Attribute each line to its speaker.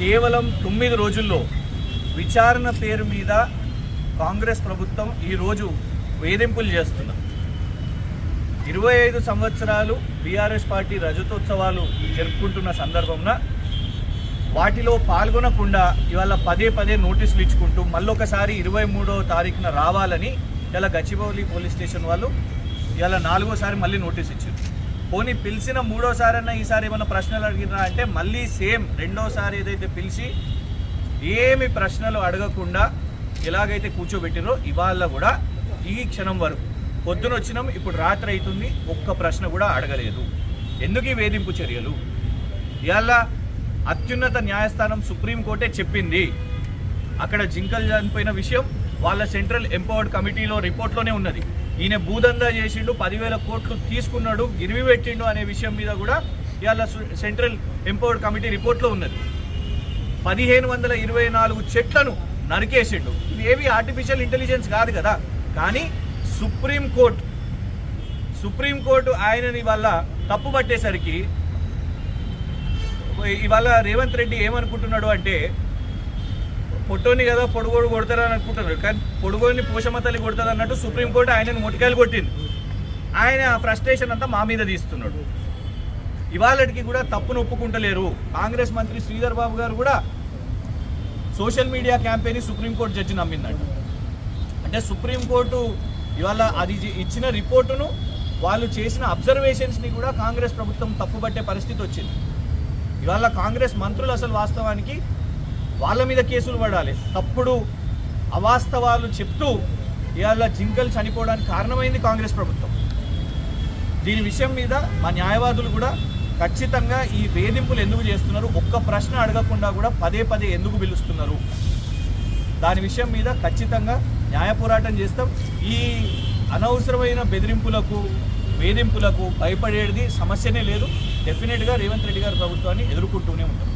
Speaker 1: కేవలం 9 రోజుల్లో విచారణ పేరు మీద కాంగ్రెస్ ప్రభుత్వం ఈరోజు వేధింపులు చేస్తున్నారు. 25 సంవత్సరాలు బీఆర్ఎస్ పార్టీ రజతోత్సవాలు జరుపుకుంటున్న సందర్భంలో వాటిలో పాల్గొనకుండా ఇవాళ పదే నోటీసులు ఇచ్చుకుంటూ మళ్ళొకసారి 23వ తారీఖున రావాలని ఇలా గచ్చిబౌలి పోలీస్ స్టేషన్ వాళ్ళు ఇలా 4వసారి మళ్ళీ నోటీస్ ఇచ్చారు. పోనీ పిలిచిన 3వసారన్నా ఈసారి ఏమైనా ప్రశ్నలు అడిగినా అంటే మళ్ళీ సేమ్ 2వసారి ఏదైతే పిలిచి ఏమి ప్రశ్నలు అడగకుండా ఎలాగైతే కూర్చోబెట్టినో ఇవాళ కూడా ఈ క్షణం వరకు పొద్దున వచ్చినాం, ఇప్పుడు రాత్రి అవుతుంది, ఒక్క ప్రశ్న కూడా అడగలేదు. ఎందుకు ఈ వేధింపు చర్యలు? ఇవాళ అత్యున్నత న్యాయస్థానం సుప్రీంకోర్టే చెప్పింది. అక్కడ జింకలు చనిపోయిన విషయం వాళ్ళ సెంట్రల్ ఎంపవర్డ్ కమిటీలో రిపోర్ట్లోనే ఉన్నది. ఈయన భూదందా చేసిండు, 10,000 కోట్లు తీసుకున్నాడు, గిరివి పెట్టిండు అనే విషయం మీద కూడా ఇవాళ సెంట్రల్ ఎంపవర్డ్ కమిటీ రిపోర్ట్లో ఉన్నది. 1524 చెట్లను నరికేసిండు. ఇవేవి ఆర్టిఫిషియల్ ఇంటెలిజెన్స్ కాదు కదా. కానీ సుప్రీంకోర్టు ఆయనని వల్ల తప్పు పట్టేసరికి ఇవాళ రేవంత్ రెడ్డి ఏమనుకుంటున్నాడు అంటే పొట్టోని కదా పొడుగోడు కొడతారని అనుకుంటున్నాడు. కానీ పొడుగోడిని పోషమ్మ తల్లి కొడుతుంది అన్నట్టు సుప్రీంకోర్టు ఆయనను మొటికాయలు కొట్టింది. ఆయన ఆ ఫ్రస్ట్రేషన్ అంతా మా మీద తీస్తున్నాడు. ఇవాళకి కూడా తప్పును ఒప్పుకుంటలేరు. కాంగ్రెస్ మంత్రి శ్రీధర్ బాబు గారు కూడా social media campaign supreme court judge నమ్మిందంట. అంటే సుప్రీంకోర్టు ఇవాళ అది ఇచ్చిన రిపోర్టును వాళ్ళు చేసిన అబ్జర్వేషన్స్ని కూడా కాంగ్రెస్ ప్రభుత్వం తప్పుపట్టే పరిస్థితి వచ్చింది. ఇవాళ కాంగ్రెస్ మంత్రులు అసలు వాస్తవానికి వాళ్ళ మీద కేసులు పడాలి. తప్పుడు అవాస్తవాలు చెప్తూ ఇవాళ జింకలు చనిపోవడానికి కారణమైంది కాంగ్రెస్ ప్రభుత్వం. దీని విషయం మీద మా న్యాయవాదులు కూడా ఖచ్చితంగా ఈ వేధింపులు ఎందుకు చేస్తున్నారు, ఒక్క ప్రశ్న అడగకుండా కూడా పదే ఎందుకు పిలుస్తున్నారు, దాని విషయం మీద ఖచ్చితంగా న్యాయ పోరాటం చేస్తాం. ఈ అనవసరమైన బెదిరింపులకు వేధింపులకు భయపడేది సమస్యనే లేదు. డెఫినెట్గా రేవంత్ రెడ్డి గారి ప్రభుత్వాన్ని ఎదుర్కొంటూనే ఉంటాం.